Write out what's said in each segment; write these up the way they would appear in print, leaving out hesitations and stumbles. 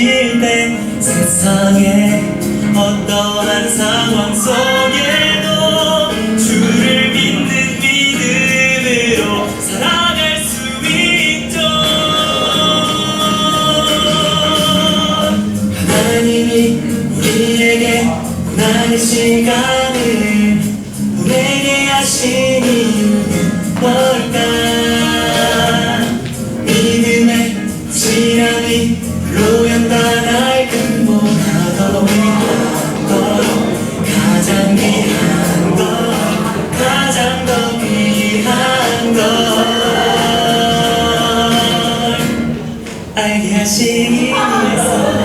부딪힐 때 세상의 어떠한 상황 속에도 주를 믿는 믿음으로 살아갈 수 있죠. 하나님이 우리에게 고난의 시간을 보내게 하신 이유는 뭘까? 믿음의 신앙이 불로 연다 날 근본하도록 가장 귀한 것 가장 더 귀한 걸 알게 하시기 위해서.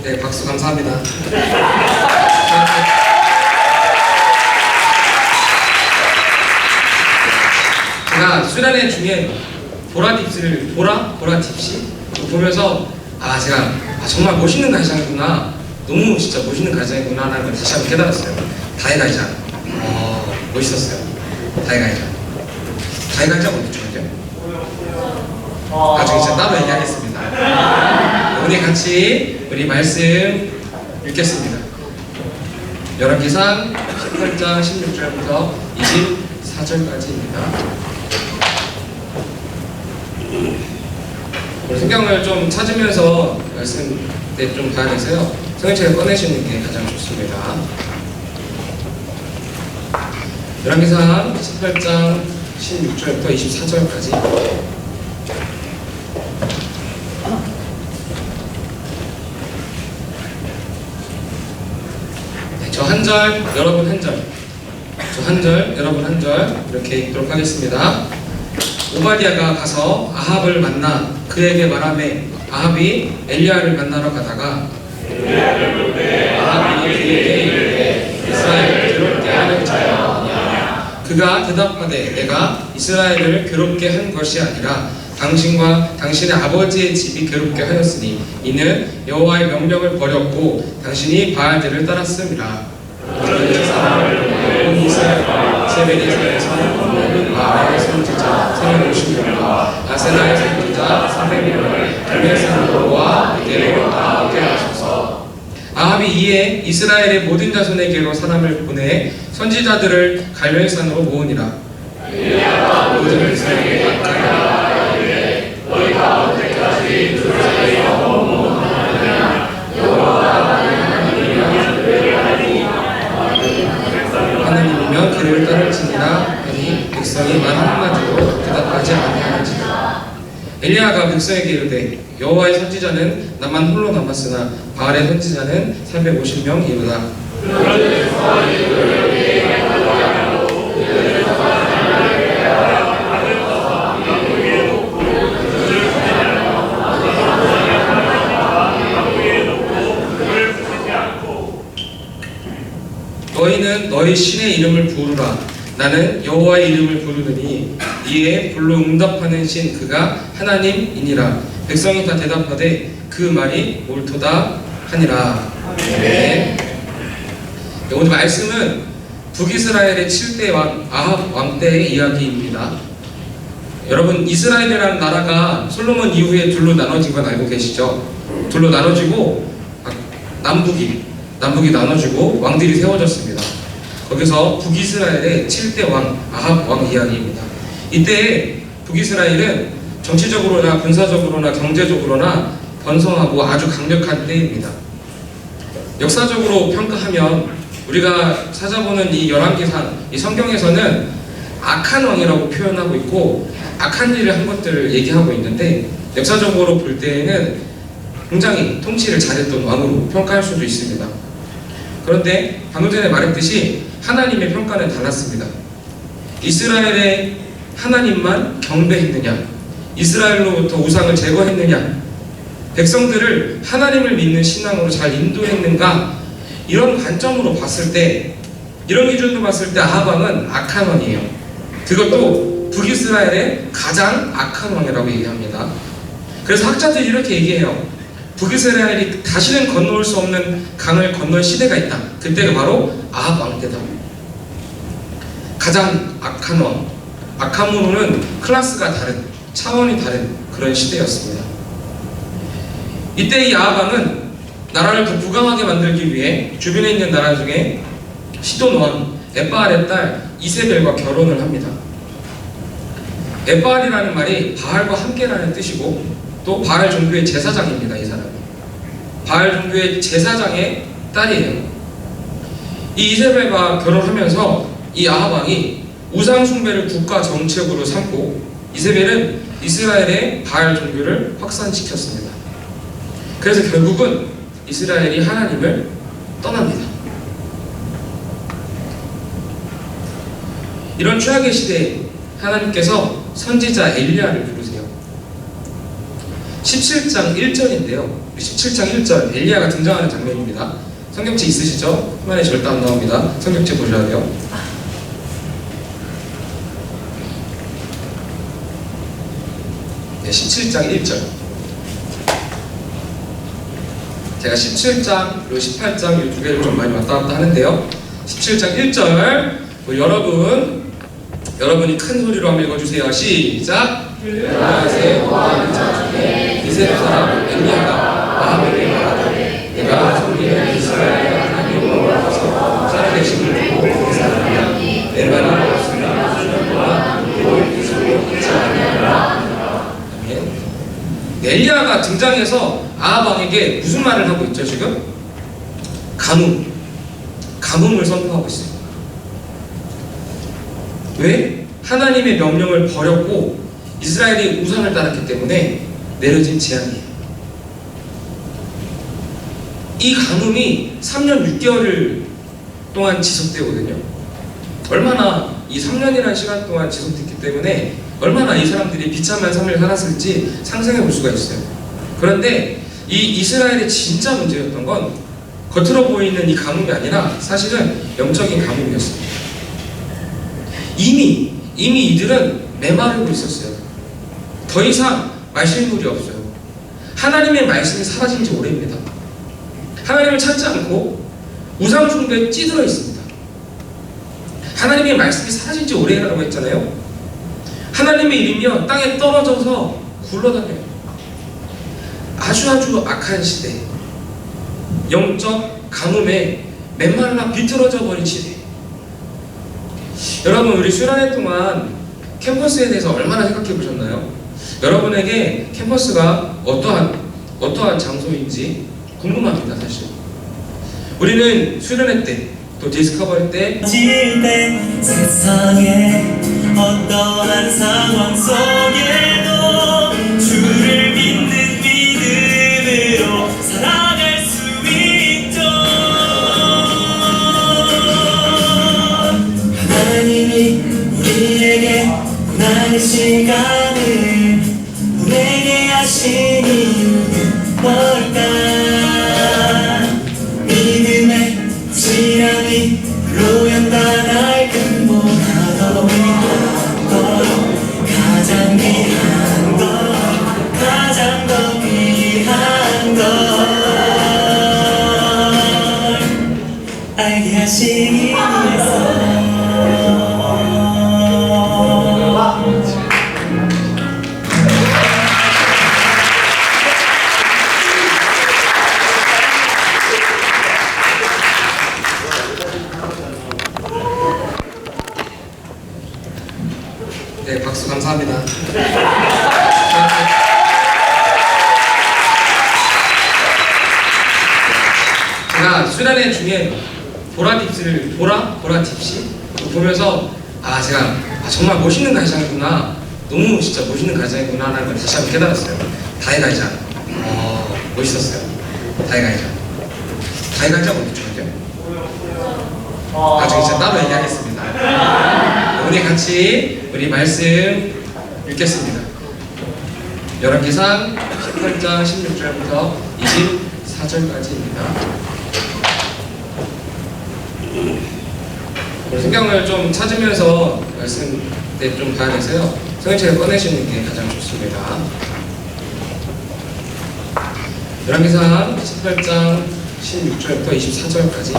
네, 박수 감사합니다. 제가 수련회 중에 보라딥스를 보라딥시 보면서 제가 정말 멋있는 가르장이구나, 너무 진짜 멋있는 가르장이구나 하는 걸 다시 한번 깨달았어요. 다이가이장 멋있었어요. 다이가이장 뭐였죠? 나중에 제가 따로 얘기하겠습니다. 오늘 같이 우리 말씀 읽겠습니다. 열왕기상 18장 16절부터 24절까지입니다. 성경을 좀 찾으면서 말씀 때 좀 봐야 돼서요, 성경책을 꺼내시는 게 가장 좋습니다. 열왕기상 18장 16절부터 24절까지. 저 한 절, 여러분 한 절, 저 한 절, 여러분 한 절 이렇게 읽도록 하겠습니다. 오바댜가 가서 아합을 만나 그에게 말하매 아합이 엘리야를 만나러 가다가 아합이 그에게 이르되 이스라엘을 괴롭게 하는 자여. 그가 대답하되 내가 이스라엘을 괴롭게 한 것이 아니라 당신과 당신의 아버지의 집이 괴롭게 하였으니 이는 여호와의 명령을 버렸고 당신이 바알들을 따랐음이라. 그 사람을 온 이스라엘과 세베리에서 온 바알의 선지자 350명과 아세나의 선지자 300명을 갈멜산으로와 이게로 다 얻게 하소서. 아합이 이에 이스라엘의 모든 자손에게로 사람을 보내 선지자들을 갈멜산으로 모으니라. 모든 이스라엘에게 너희가 언제까지 두 자리에 머무느냐? 여호와가 하나님이면 그를 따를지니라 하니 백성이 말 한마디로 대답하지 아니하는지라. 엘리야가 백성에게 이르되 여호와의 선지자는 나만 홀로 남았으나 바알의 선지자는 350명이로다. 너희는 너희 신의 이름을 부르라. 나는 여호와의 이름을 부르느니 이에 불로 응답하는 신 그가 하나님이니라. 백성이 다 대답하되 그 말이 옳도다 하니라. 네. 오늘 말씀은 북이스라엘의 7대 왕 아합 왕 때의 이야기입니다. 여러분, 이스라엘이라는 나라가 솔로몬 이후에 둘로 나눠진 건 알고 계시죠? 둘로 나눠지고 남북이 나눠지고 왕들이 세워졌습니다. 거기서 북이스라엘의 7대 왕 아합 왕 이야기입니다. 이때 북이스라엘은 정치적으로나 군사적으로나 경제적으로나 번성하고 아주 강력한 때입니다. 역사적으로 평가하면 우리가 찾아보는 이 열왕기상, 이 성경에서는 악한 왕이라고 표현하고 있고 악한 일을 한 것들을 얘기하고 있는데, 역사적으로 볼 때에는 굉장히 통치를 잘했던 왕으로 평가할 수도 있습니다. 그런데 방금 전에 말했듯이 하나님의 평가는 달랐습니다. 이스라엘의 하나님만 경배했느냐, 이스라엘로부터 우상을 제거했느냐, 백성들을 하나님을 믿는 신앙으로 잘 인도했는가, 이런 관점으로 봤을 때, 이런 기준으로 봤을 때 아합 왕은 악한 왕이에요. 그것도 북이스라엘의 가장 악한 왕이라고 얘기합니다. 그래서 학자들이 이렇게 얘기해요. 북이스라엘이 다시는 건너올 수 없는 강을 건널 시대가 있다. 그때가 바로 아합 왕 때다. 가장 악한 왕, 악함으로는 클래스가 다른, 차원이 다른 그런 시대였습니다. 이때 이 아합 왕은 나라를 더 부강하게 만들기 위해 주변에 있는 나라 중에 시돈 왕 에바알의 딸 이세벨과 결혼을 합니다. 에바알이라는 말이 바알과 함께라는 뜻이고 또 바알 종교의 제사장입니다. 이 사람이 바알 종교의 제사장의 딸이에요. 이 이세벨과 결혼하면서 이 아합 왕이 우상 숭배를 국가 정책으로 삼고 이세벨은 이스라엘의 바알 종교를 확산시켰습니다. 그래서 결국은 이스라엘이 하나님을 떠납니다. 이런 최악의 시대에 하나님께서 선지자 엘리야를 부르세요. 17장 1절인데요. 17장 1절 엘리야가 등장하는 장면입니다. 성경책 있으시죠? 화면에 절대 안 나옵니다. 성경책 보셔야 돼요. 네, 17장 1절. 제가 17장 그리고 18장 이 두 개를 좀 많이 왔다 갔다 하는데요. 17장 1절 여러분이 큰 소리로 한번 읽어주세요. 시작! 안녕하세요. 여호와는 자 중에 이스라엘 사람 엘리야가 아합에게 말하되 내가 섬기는 이스라엘 하나님 여호와께서 살아계심을 보고 그 사람이 내 말이 없으나 주는 동안 그를 기술로 잊지 아니하리라. 아멘. 엘리야가 등장해서 아합 왕에게 무슨 말을 하고 있죠 지금? 가뭄을 선포하고 있어요. 왜? 하나님의 명령을 버렸고 이스라엘이 우상을 따랐기 때문에 내려진 재앙이에요. 이 가뭄이 3년 6개월 동안 지속되거든요. 얼마나 이 3년이라는 시간 동안 지속됐기 때문에 얼마나 이 사람들이 비참한 삶을 살았을지 상상해 볼 수가 있어요. 그런데 이 이스라엘의 진짜 문제였던 건 겉으로 보이는 이 가뭄이 아니라 사실은 영적인 가뭄이었습니다. 이미 이들은 메마르고 있었어요. 더 이상 마실 물이 없어요. 하나님의 말씀이 사라진 지 오래입니다. 하나님을 찾지 않고 우상 숭배에 찌들어 있습니다. 하나님의 말씀이 사라진 지 오래라고 했잖아요. 하나님의 이름이요 땅에 떨어져서 굴러다녀요. 아주 악한 시대, 영적 가뭄에 메말라 비틀어져 버린 시대. 여러분 우리 수련회 동안 캠퍼스에 대해서 얼마나 생각해 보셨나요? 여러분에게 캠퍼스가 어떠한 장소인지 궁금합니다. 사실 우리는 수련회 때 또 디스커버리 때 세상에 어떠한 상황 속에도 주를 믿는 믿음으로 살아갈 수 있죠. 하나님이 우리에게 고난의 시간을 보내게 하신 이유는 뭘까? 믿음의 신앙이 불로연다 날 근본하도록 가장 귀한 것 가장 더 귀한 걸 알게 하시기 위해서 네, 박수 감사합니다. 제가 수련회 중에 보라딥시 보면서 제가 정말 멋있는 가이장이구나, 너무 진짜 멋있는 가이장이구나 라는 걸 다시 한번 깨달았어요. 다이 가이장 멋있었어요. 다이 가이장 어떻게 하죠? 나중에 제가 따로 얘기하겠습니다. 우리 같이 우리 말씀 읽겠습니다. 열왕기상 18장 16절부터 24절까지입니다. 성경을 좀 찾으면서 말씀 때 좀 봐야 돼서요. 성경책을 꺼내시는 게 가장 좋습니다. 열왕기상 18장 16절부터 24절까지.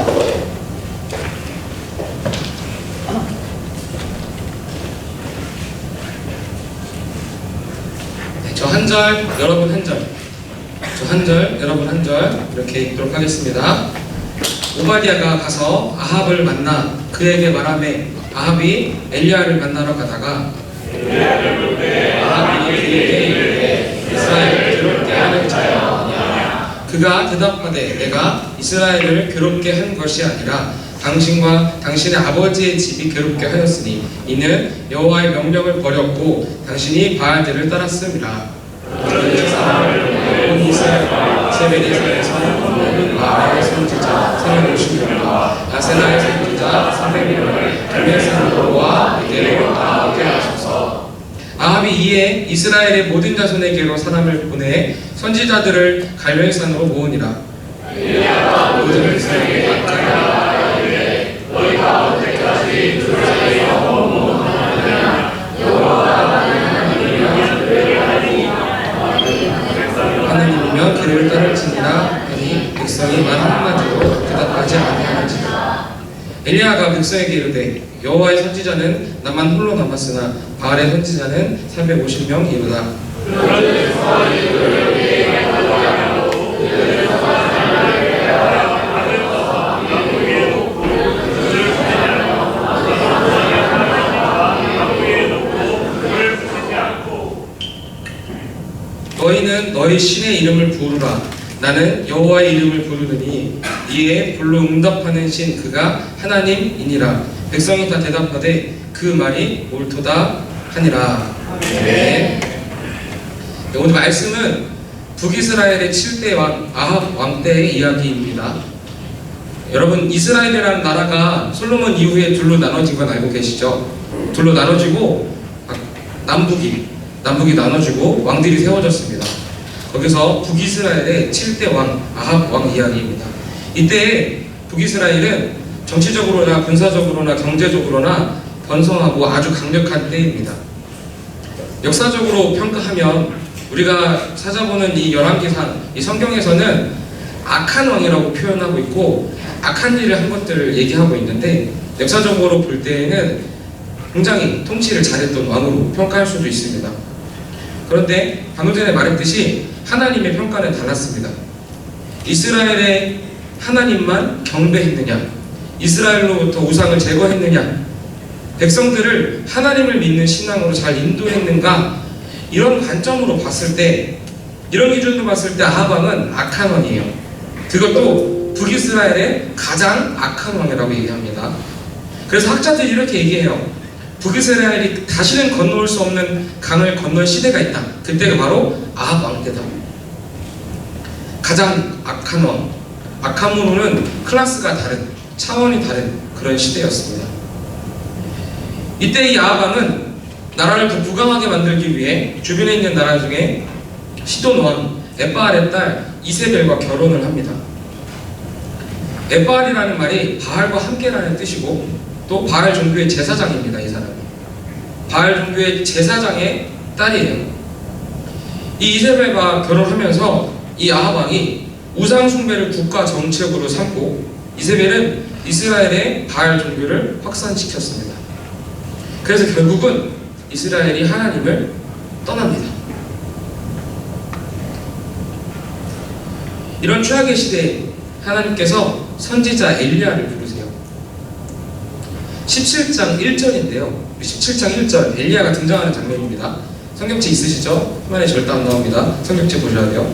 저 한 절, 여러분 한 절. 저 한 절, 여러분 한 절. 이렇게 읽도록 하겠습니다. 오바댜가 가서 아합을 만나 그에게 말하매 아합이 엘리야를 만나러 가다가 아합이 그에게 이르되 이스라엘을 괴롭게 하는 자여. 그가 대답하되 내가 이스라엘을 괴롭게 한 것이 아니라 당신과 당신의 아버지의 집이 괴롭게 하였으니 이는 여호와의 명령을 버렸고 당신이 바알들을 따랐음이라. 그 사람을 온 이스라엘과 세베리에서 모든 바알의 선지자 350명과 아세나의 선지자 300명을 갈멜산으로와 이대로 다 얻게 하소서. 아합이 이에 이스라엘의 모든 자손에게로 사람을 보내 선지자들을 갈멜산으로 모으니라. 모든 백성에게 각각 이르되 너희가 언제까지 두 자의 영혼을 모으느냐. 여호와가 하나님이면 그를 따를지니라 하니 백성이 말 한마디로 대답하지 아니하는지라. 엘리야가 백성에게 이르되 여호와의 선지자는 나만 홀로 남았으나 바알의 선지자는 350명이로다. 너희는 너희 신의 이름을 부르라. 나는 여호와의 이름을 부르느니 이에 불로 응답하는 신 그가 하나님이니라. 백성이 다 대답하되 그 말이 옳도다 하니라. 네. 오늘 말씀은 북이스라엘의 7대 왕 아합 왕 때의 이야기입니다. 여러분, 이스라엘이라는 나라가 솔로몬 이후에 둘로 나눠진 건 알고 계시죠? 둘로 나눠지고 남북이 나눠지고 왕들이 세워졌습니다. 거기서 북이스라엘의 7대 왕 아합 왕 이야기입니다. 이때 북이스라엘은 정치적으로나 군사적으로나 경제적으로나 번성하고 아주 강력한 때입니다. 역사적으로 평가하면 우리가 찾아보는 이 열왕기상, 이 성경에서는 악한 왕이라고 표현하고 있고 악한 일을 한 것들을 얘기하고 있는데 역사적으로 볼 때에는 굉장히 통치를 잘했던 왕으로 평가할 수도 있습니다. 그런데 방금 전에 말했듯이 하나님의 평가는 달랐습니다. 이스라엘의 하나님만 경배했느냐, 이스라엘로부터 우상을 제거했느냐, 백성들을 하나님을 믿는 신앙으로 잘 인도했는가, 이런 관점으로 봤을 때, 이런 기준으로 봤을 때 아합 왕은 악한 왕이에요. 그것도 북이스라엘의 가장 악한 왕이라고 얘기합니다. 그래서 학자들이 이렇게 얘기해요. 북이스라엘이 다시는 건너올 수 없는 강을 건널 시대가 있다. 그때가 바로 아합 왕 때다. 가장 악한 왕, 악함으로는 클래스가 다른, 차원이 다른 그런 시대였습니다. 이때 이 아합 왕은 나라를 부강하게 만들기 위해 주변에 있는 나라 중에 시돈 왕 에바알의 딸 이세벨과 결혼을 합니다. 에바알이라는 말이 바알과 함께라는 뜻이고 또 바알 종교의 제사장입니다. 이 사람이 바알 종교의 제사장의 딸이에요. 이 이세벨과 결혼하면서 이 아합 왕이 우상 숭배를 국가 정책으로 삼고 이세벨은 이스라엘의 바알 종교를 확산시켰습니다. 그래서 결국은 이스라엘이 하나님을 떠납니다. 이런 최악의 시대에 하나님께서 선지자 엘리야를 부르세요. 17장 1절인데요 17장 1절 엘리야가 등장하는 장면입니다. 성경책 있으시죠? 화면에 절대 안 나옵니다. 성경책 보셔야 돼요.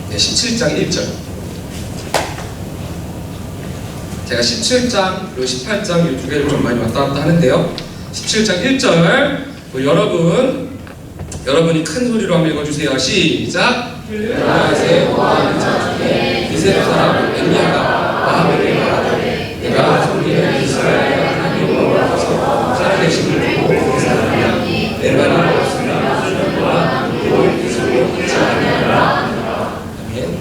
네, 17장 1절. 제가 17장 그리고 18장 이 두 개를 좀 많이 왔다 갔다 하는데요. 17장 1절 여러분이 큰 소리로 한번 읽어주세요. 시작! 그날에 모아하는 자 중에 이스라엘 사람 엘리야가 아합에게 말하되 내가 섬기는 이스라엘 하나님으로서 살아계심을 보고 그 사람이야 내 말이 없으나 수년 동안 그걸 기술로 잊지 아니하리라. 아멘.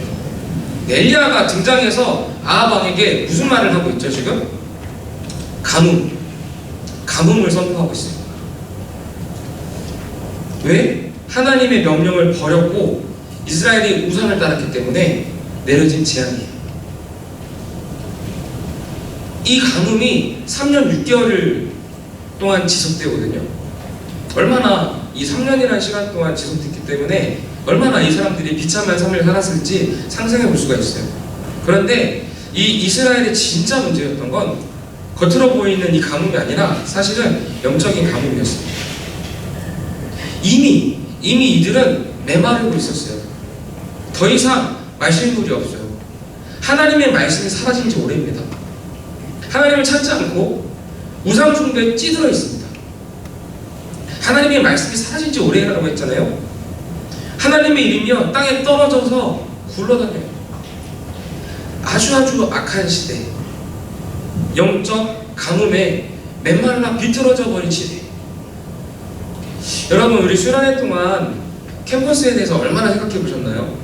엘리야가 등장해서 아합 왕에게 무슨 말을 하고 있죠 지금? 가뭄을 선포하고 있어요. 왜? 하나님의 명령을 버렸고 이스라엘이 우상을 따랐기 때문에 내려진 재앙이에요. 이 가뭄이 3년 6개월 동안 지속되거든요. 얼마나 이 3년이라는 시간 동안 지속됐기 때문에 얼마나 이 사람들이 비참한 삶을 살았을지 상상해 볼 수가 있어요. 그런데 이 이스라엘의 진짜 문제였던 건 겉으로 보이는 이 가뭄이 아니라 사실은 영적인 가뭄이었습니다. 이미 이들은 메마르고 있었어요. 더 이상 마실 물이 없어요. 하나님의 말씀이 사라진 지 오래입니다. 하나님을 찾지 않고 우상 숭배에 찌들어 있습니다. 하나님의 말씀이 사라진 지 오래라고 했잖아요. 하나님의 이름이요 땅에 떨어져서 굴러다녀요. 아주 악한 시대, 영적 가뭄에 메말라 비틀어져 버린 시대. 여러분, 우리 수련회 동안 캠퍼스에 대해서 얼마나 생각해 보셨나요?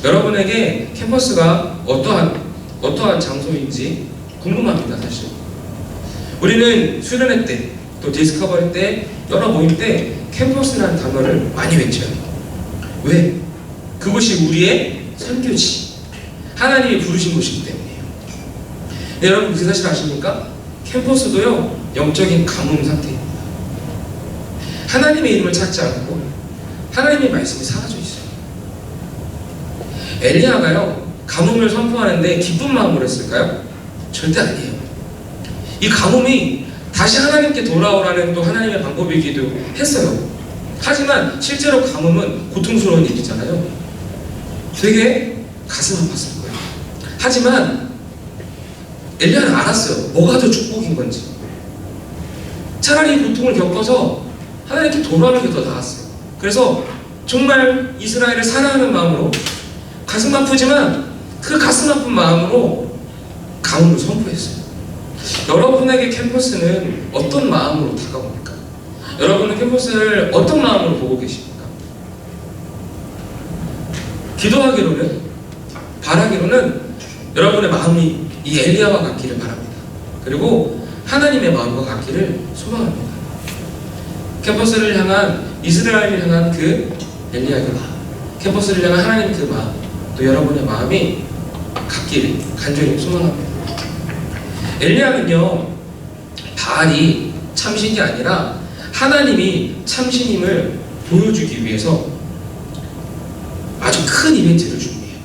여러분에게 캠퍼스가 어떠한 장소인지 궁금합니다. 사실 우리는 수련회 때, 또 디스커버리 때, 여러 모임 때 캠퍼스라는 단어를 많이 외쳐요. 왜? 그곳이 우리의 선교지, 하나님이 부르신 곳이기 때문이에요. 네, 여러분 그 사실 아십니까? 캠퍼스도요 영적인 가뭄 상태입니다. 하나님의 이름을 찾지 않고 하나님의 말씀이 사라져 있어요. 엘리야가요 가뭄을 선포하는데 기쁜 마음으로 했을까요? 절대 아니에요. 이 가뭄이 다시 하나님께 돌아오라는 또 하나님의 방법이기도 했어요. 하지만 실제로 가뭄은 고통스러운 일이잖아요. 되게 가슴 아팠을 거예요. 하지만 엘리야는 알았어요. 뭐가 더 축복인 건지. 차라리 고통을 겪어서 하나님께 돌아오는 게 더 나았어요. 그래서 정말 이스라엘을 사랑하는 마음으로 가슴 아프지만 그 가슴 아픈 마음으로 가뭄을 선포했어요. 여러분에게 캠퍼스는 어떤 마음으로 다가옵니까? 여러분은 캠퍼스를 어떤 마음으로 보고 계십니까? 기도하기로는, 바라기로는 여러분의 마음이 이 엘리야와 같기를 바랍니다. 그리고 하나님의 마음과 같기를 소망합니다. 캠퍼스를 향한, 이스라엘을 향한 그 엘리야의 마음, 캠퍼스를 향한 하나님 그 마음, 또 여러분의 마음이 같기를 간절히 소망합니다. 엘리야는요 바알이 참신이 아니라 하나님이 참신임을 보여주기 위해서 아주 큰 이벤트를 준비해요.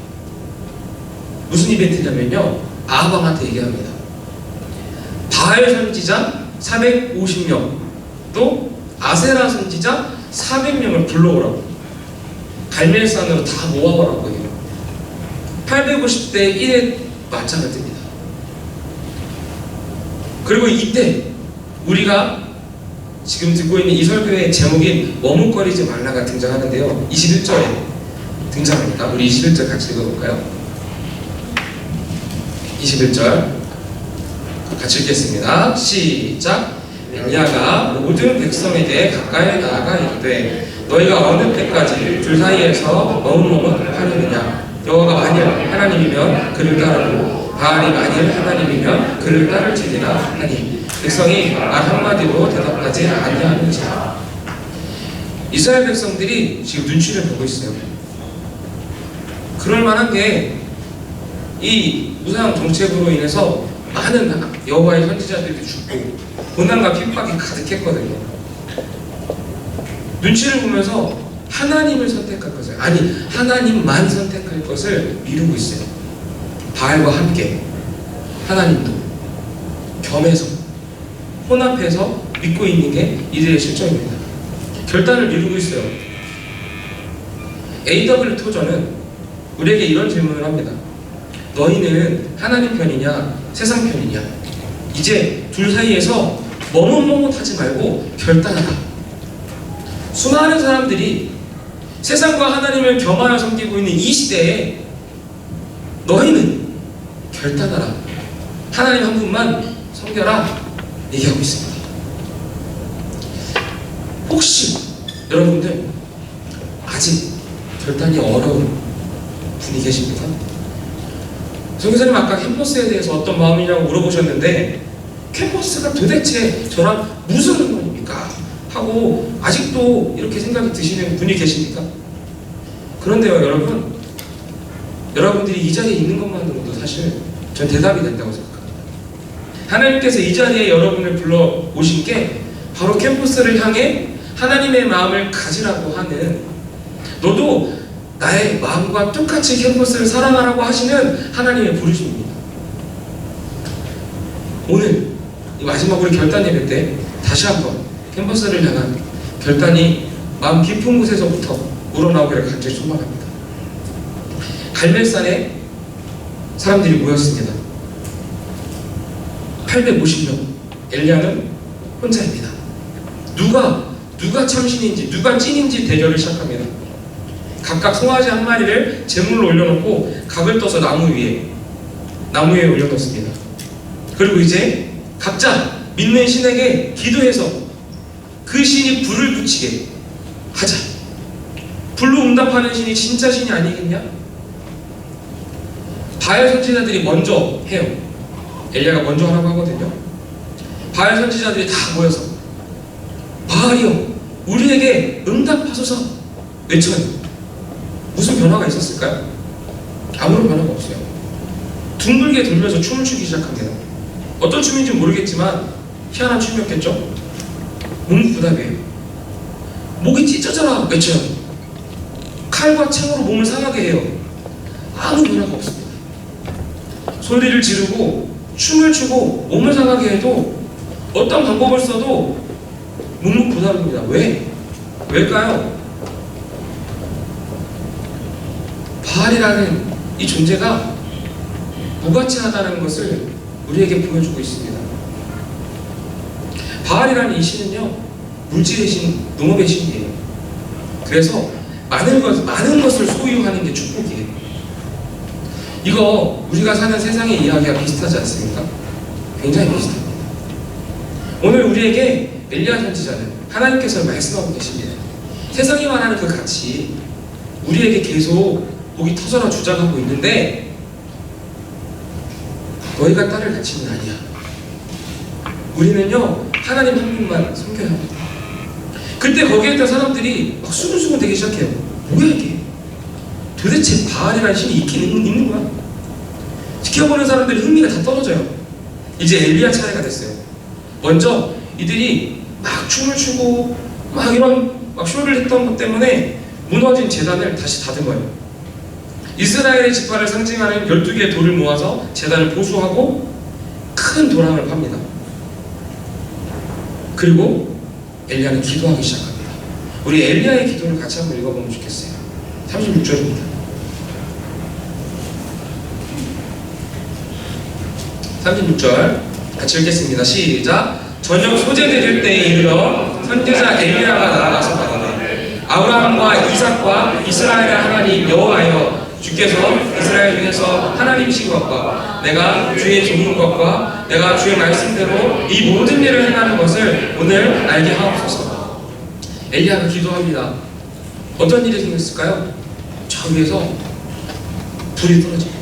무슨 이벤트냐면요, 아합왕한테 얘기합니다. 바알 선지자 450명, 또 아세라 선지자 400명을 불러오라고, 갈멜산으로 다 모아오라고 해요. 850대 1의 맞짱을 뜹니다. 그리고 이때 우리가 지금 듣고 있는 이 설교의 제목인 머뭇거리지 말라가 등장하는데요, 21절에 등장합니다. 우리 21절 같이 읽어볼까요? 21절 같이 읽겠습니다. 시작. 엘리야가 모든 백성에게 가까이 나아가 이르되 너희가 어느 때까지 둘 사이에서 머뭇머뭇하려느냐? 여호와가 만일 하나님이면 그를 따르고 바알이 만일 하나님이면 그를 따를지니라 하니 백성이 말 한마디로 대답하지 아니하는지라. 이스라엘 백성들이 지금 눈치를 보고 있어요. 그럴 만한 게 이 우상 정책으로 인해서 많은 여호와의 선지자들이 죽고 고난과 핍박이 가득했거든요. 눈치를 보면서 하나님을 선택할 것을, 아니 하나님만 선택할 것을 미루고 있어요. 바알과 함께 하나님도 겸해서 혼합해서 믿고 있는 게 이들의 실정입니다. 결단을 미루고 있어요. A.W. 토저는 우리에게 이런 질문을 합니다. 너희는 하나님 편이냐 세상 편이냐? 이제 둘 사이에서 머뭇머뭇하지 말고 결단하라. 수많은 사람들이 세상과 하나님을 겸하여 섬기고 있는 이 시대에 너희는 결단하라. 하나님 한 분만 섬겨라. 얘기하고 있습니다. 혹시 여러분들 아직 결단이 어려운 분이 계십니까? 선교사님 아까 캠퍼스에 대해서 어떤 마음이냐고 물어보셨는데 캠퍼스가 도대체 저랑 무슨 상관입니까? 하고 아직도 이렇게 생각이 드시는 분이 계십니까? 그런데요, 여러분, 여러분들이 이 자리에 있는 것만으로도 사실 전 대답이 된다고 생각합니다. 하나님께서 이 자리에 여러분을 불러 오신 게 바로 캠퍼스를 향해 하나님의 마음을 가지라고 하는, 너도 나의 마음과 똑같이 캠퍼스를 사랑하라고 하시는 하나님의 부르심입니다. 오늘 이 마지막으로 결단 예배 때 다시 한번 캠퍼스를 향한 결단이 마음 깊은 곳에서부터 우러나오기를 간절히 소망합니다. 갈멜산에 사람들이 모였습니다. 850명. 엘리야는 혼자입니다. 누가 참신인지, 누가 찐인지 대결을 시작합니다. 각각 송아지 한 마리를 제물로 올려놓고 각을 떠서 나무 위에 올려놓습니다. 그리고 이제 각자 믿는 신에게 기도해서 그 신이 불을 붙이게 하자. 불로 응답하는 신이 진짜 신이 아니겠냐? 바알 선지자들이 먼저 해요. 엘리야가 먼저 하라고 하거든요. 바알 선지자들이 다 모여서 바알이여, 우리에게 응답하소서 외쳐요. 무슨 변화가 있었을까요? 아무런 변화가 없어요. 둥글게 돌면서 춤을 추기 시작합니다. 어떤 춤인지 모르겠지만 희한한 춤이었겠죠? 뭉구부답이에요. 목이 찢어져라 외쳐요. 칼과 창으로 몸을 상하게 해요. 아무 변화가 없습니다. 소리를 지르고 춤을 추고 몸을 상하게 해도 어떤 방법을 써도 묵묵부답입니다. 왜일까요? 바알이라는 이 존재가 무가치하다는 것을 우리에게 보여주고 있습니다. 바알이라는 이 신은요, 물질의 신, 농업의 신이에요. 그래서 많은 것을 소유하는 게 축복이에요. 이거 우리가 사는 세상의 이야기와 비슷하지 않습니까? 굉장히 비슷합니다. 오늘 우리에게 엘리야 선지자는 하나님께서 말씀하고 계십니다. 세상이 말하는 그 가치, 우리에게 계속 목이 터져라 주장하고 있는데 너희가 따를 가치는 아니야. 우리는요, 하나님 한 분만 섬겨야 합니다. 그때 거기에 있던 사람들이 막 수근수근 되기 시작해요. 뭐야 이게? 도대체 바알이라는 신이 있긴 있는 거야? 지켜보는 사람들이 흥미가 다 떨어져요. 이제 엘리야 차례가 됐어요. 먼저 이들이 막 춤을 추고 막 이런 막 쇼를 했던 것 때문에 무너진 제단을 다시 다듬어요. 이스라엘의 지파를 상징하는 12개의 돌을 모아서 제단을 보수하고 큰 도랑을 팝니다. 그리고 엘리야는 기도하기 시작합니다. 우리 엘리야의 기도를 같이 한번 읽어보면 좋겠어요. 36절입니다. 36절 같이 읽겠습니다. 시작. 저녁 소재 드릴 때에 이르러 선지자 엘리야가 나아가서 가더니 아브라함과 이삭과 이스라엘의 하나님 여호와여, 주께서 이스라엘 중에서 하나님이신 것과 내가 주의 종인 것과 내가 주의 말씀대로 이 모든 일을 행하는 것을 오늘 알게 하옵소서. 엘리야가 기도합니다. 어떤 일이 생겼을까요? 저 위에서 불이 떨어집니다.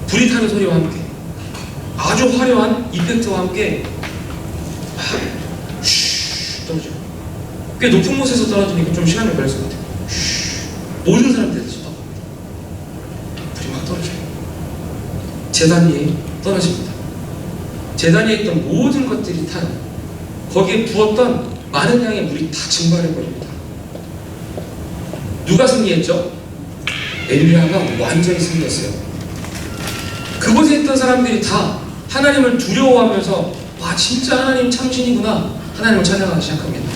불이 타는 소리와 함께 아주 화려한 이펙트와 함께 떨어져요. 꽤 높은 곳에서 떨어지니까 좀 시간이 걸릴 것 같아요. 모든 사람들이 쳐다봅니다. 불이 막 떨어져요. 제단 위에 떨어집니다. 제단 위에 있던 모든 것들이 타요. 거기에 부었던 많은 양의 물이 다 증발해버립니다. 누가 승리했죠? 엘리야가 완전히 승리했어요. 그곳에 있던 사람들이 다 하나님을 두려워하면서 와, 진짜 하나님 참신이구나, 하나님을 찬양하기 시작합니다.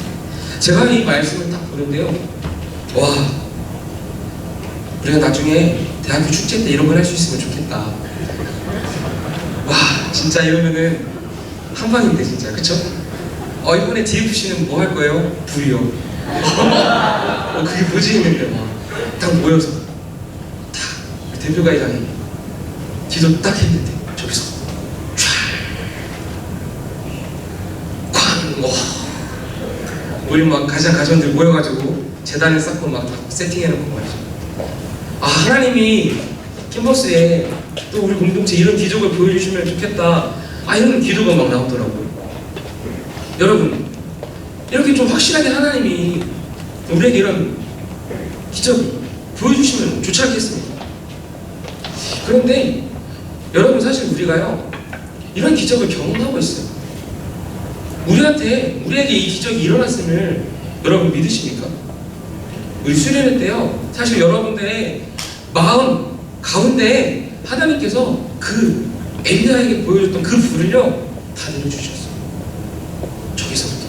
제가 이 말씀을 딱 보는데요, 와, 우리가 나중에 대학교 축제 때 이런 걸 할 수 있으면 좋겠다. 와, 진짜 이러면은 한방인데 진짜, 그쵸? 이번에 DFC는 뭐 할 거예요? 불이요. 그게 뭐지 했는데 막 딱 모여서 딱 대표가이장이 기도 딱 했는데 저기서 우리 막 가전들 모여가지고 재단을 쌓고 막 세팅해놓고 말이죠. 아, 하나님이 캠퍼스에 또 우리 공동체 이런 기적을 보여주시면 좋겠다, 이런 기도가 막 나오더라고요. 여러분, 이렇게 좀 확실하게 하나님이 우리에게 이런 기적을 보여주시면 좋지 않겠습니까? 그런데 여러분, 사실 우리가요 이런 기적을 경험하고 있어요. 우리에게 이 기적이 일어났음을 여러분 믿으십니까? 우리 수련회 때요, 사실 여러분들의 마음 가운데 하나님께서 그 엘리야에게 보여줬던 그 불을요 다 내려주셨어요. 저기서부터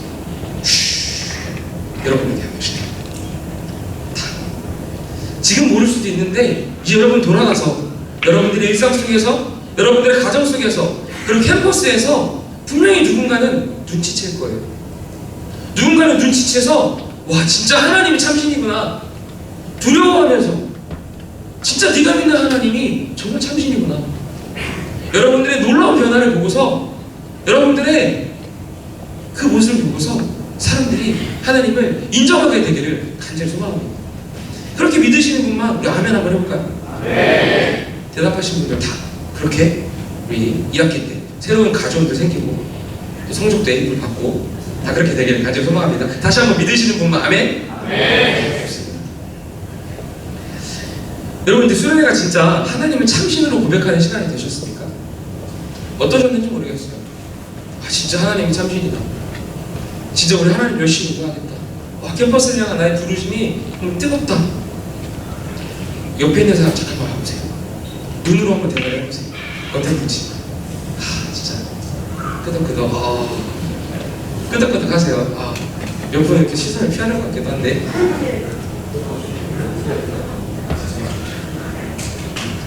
여러분에게 한 것이다. 다. 지금 모를 수도 있는데 이제 여러분 돌아가서 여러분들의 일상 속에서, 여러분들의 가정 속에서, 그리고 캠퍼스에서 분명히 누군가는 눈치챌 거예요. 누군가는 눈치채서 와, 진짜 하나님이 참신이구나, 두려워하면서 진짜 네가 믿는 하나님이 정말 참신이구나, 여러분들의 놀라운 변화를 보고서, 여러분들의 그 모습을 보고서 사람들이 하나님을 인정하게 되기를 간절히 소망합니다. 그렇게 믿으시는 분만 우리 아멘 한번 해볼까요? 네. 대답하신 분들 다 그렇게 우리 2학기 때 새로운 가족도 생기고 또 성적도 A를 받고 다 그렇게 되기를 간절히 소망합니다. 다시 한번 믿으시는 분만 아멘? 아멘. 좋습니다. 여러분들, 수련회가 진짜 하나님을 참신으로 고백하는 시간이 되셨습니까? 어떠셨는지 모르겠어요. 아, 진짜 하나님이 참신이다. 진짜 우리 하나님 열심히 구하겠다. 와, 캠퍼스를 향한 나의 부르심이 뜨겁다. 옆에 있는 사람 잠깐만 봐보세요. 눈으로 한번 대화를 해보세요. 어땠는지. 아, 진짜 끄덕끄덕. 끄덕끄덕 하세요. 몇 분 이렇게 시선을 피하는 것 같기도 한데.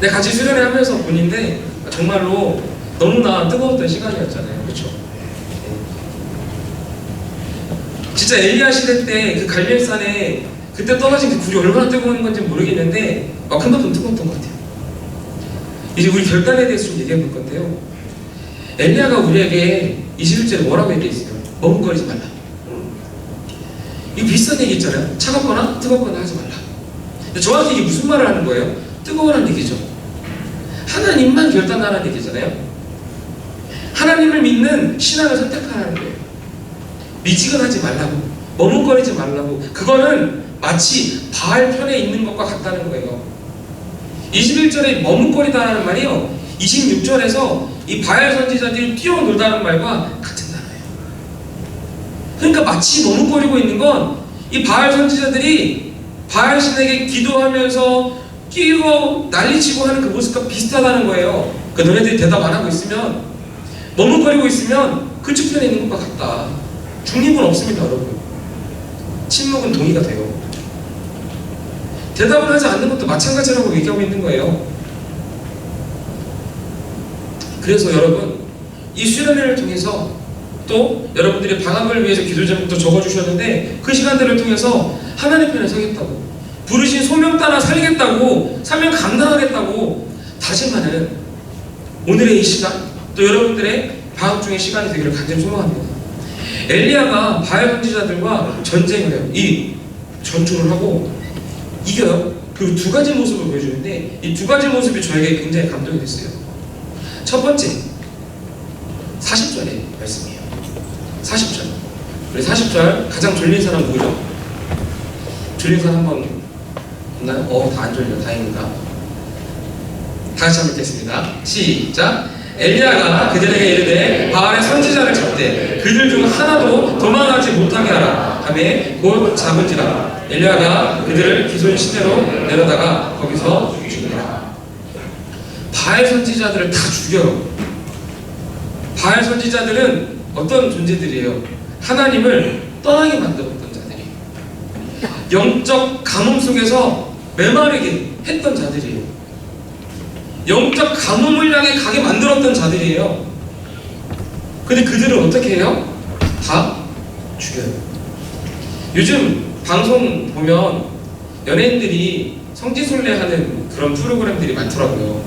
네, 같이 수련회 하면서 보는데 정말로 너무나 뜨거웠던 시간이었잖아요. 그렇죠? 진짜 엘리야 시대 때 그 갈멜산에 그때 떨어진 그 불이 얼마나 뜨거운 건지 모르겠는데 그만큼 뜨거웠던 것 같아요. 이제 우리 결단에 대해서 좀 얘기해 볼 건데요. 엘리야가 우리에게 21절에 뭐라고 얘기했어요? 머뭇거리지 말라. 이거 비슷한 얘기 있잖아요. 차갑거나 뜨겁거나 하지 말라. 근데 정확히 이게 무슨 말을 하는 거예요? 뜨거워라는 얘기죠. 하나님만 결단하라는 얘기잖아요. 하나님을 믿는 신앙을 선택하라는 거예요. 미지근하지 말라고, 머뭇거리지 말라고. 그거는 마치 바알 편에 있는 것과 같다는 거예요. 21절에 머뭇거리다라는 말이요, 26절에서 이 바알 선지자들이 뛰어놀다는 말과 같은 단어예요. 그러니까 마치 머뭇거리고 있는 건 이 바알 선지자들이 바알 신에게 기도하면서 뛰고 난리치고 하는 그 모습과 비슷하다는 거예요. 그 너네들이 대답 안 하고 있으면, 머뭇거리고 있으면 그쪽 편에 있는 것과 같다. 중립은 없습니다, 여러분. 침묵은 동의가 돼요. 대답을 하지 않는 것도 마찬가지라고 얘기하고 있는 거예요. 그래서 여러분, 이 수련회를 통해서 또 여러분들이 방학을 위해서 기도 제목도 적어주셨는데 그 시간들을 통해서 하나님 편에 서겠다고, 부르신 소명 따라 살겠다고, 사명 감당하겠다고 다짐하는 오늘의 이 시간, 또 여러분들의 방학 중의 시간이 되기를 간절히 소망합니다. 엘리야가 바알 선지자들과 전쟁을 해요. 이 전투를 하고 이겨요. 그리고 두 가지 모습을 보여주는데 이 두 가지 모습이 저에게 굉장히 감동이 됐어요. 첫 번째, 40절의 말씀이에요. 40절. 우리 40절 가장 졸린 사람 누구죠? 졸린 사람 한번 없나요? 다 안 졸려. 다행입니다. 다 같이 한번 읽겠습니다. 시작. 엘리야가 그들에게 이르되 바알의 선지자를 잡되 그들 중 하나도 도망하지 못하게 하라 하매 곧 잡은지라. 엘리야가 그들을 기손 시내로 내려다가 거기서 죽이라. 바알 선지자들을 다 죽여요. 바알 선지자들은 어떤 존재들이에요? 하나님을 떠나게 만들었던 자들이에요. 영적 가뭄 속에서 메마르게 했던 자들이에요. 영적 가뭄을 향해 가게 만들었던 자들이에요. 근데 그들을 어떻게 해요? 다 죽여요. 요즘 방송 보면 연예인들이 성지순례하는 그런 프로그램들이 많더라고요.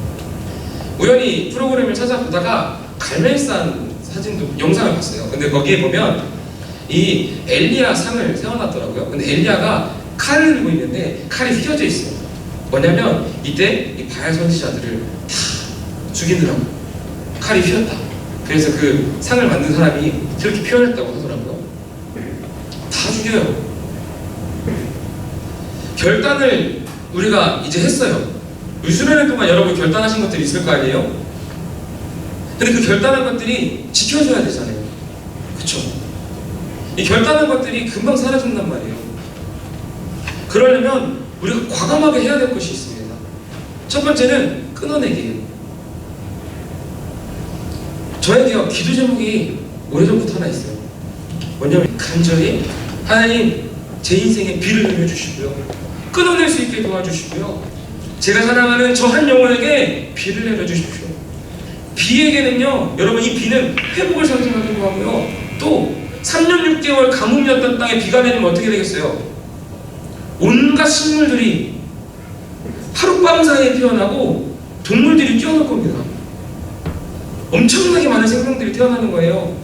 우연히 프로그램을 찾아보다가 갈멜산 사진도 영상을 봤어요. 근데 거기에 보면 이 엘리야 상을 세워놨더라고요. 근데 엘리야가 칼을 들고 있는데 칼이 휘어져 있어요. 뭐냐면 이때 이 바알 선지자들을 다 죽이느라고 칼이 휘었다. 그래서 그 상을 만든 사람이 그렇게 표현했다고 하더라고요. 죽여요. 결단을 우리가 이제 했어요. 수련회 동안 여러분 결단하신 것들이 있을 거 아니에요? 근데 그 결단한 것들이 지켜줘야 되잖아요. 그쵸? 이 결단한 것들이 금방 사라진단 말이에요. 그러려면 우리가 과감하게 해야 될 것이 있습니다. 첫 번째는 끊어내기예요. 저에게요, 기도 제목이 오래전부터 하나 있어요. 뭐냐면 간절히 하나님 제 인생에 비를 내려주시고요, 끊어낼 수 있게 도와주시고요, 제가 사랑하는 저 한 영혼에게 비를 내려주십시오. 비에게는요, 여러분, 이 비는 회복을 상징하기도 하고요, 또 3년 6개월 가뭄이었던 땅에 비가 내리면 어떻게 되겠어요? 온갖 식물들이 하룻밤 사이에 피어나고 동물들이 뛰어날 겁니다. 엄청나게 많은 생명들이 태어나는 거예요.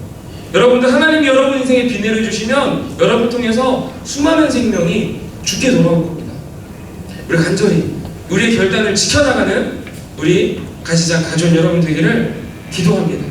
여러분들, 하나님이 여러분 인생에 비 내려주시면 여러분 통해서 수많은 생명이 죽게 돌아올 겁니다. 우리 간절히 우리의 결단을 지켜나가는 우리 가시자 가족 여러분 되기를 기도합니다.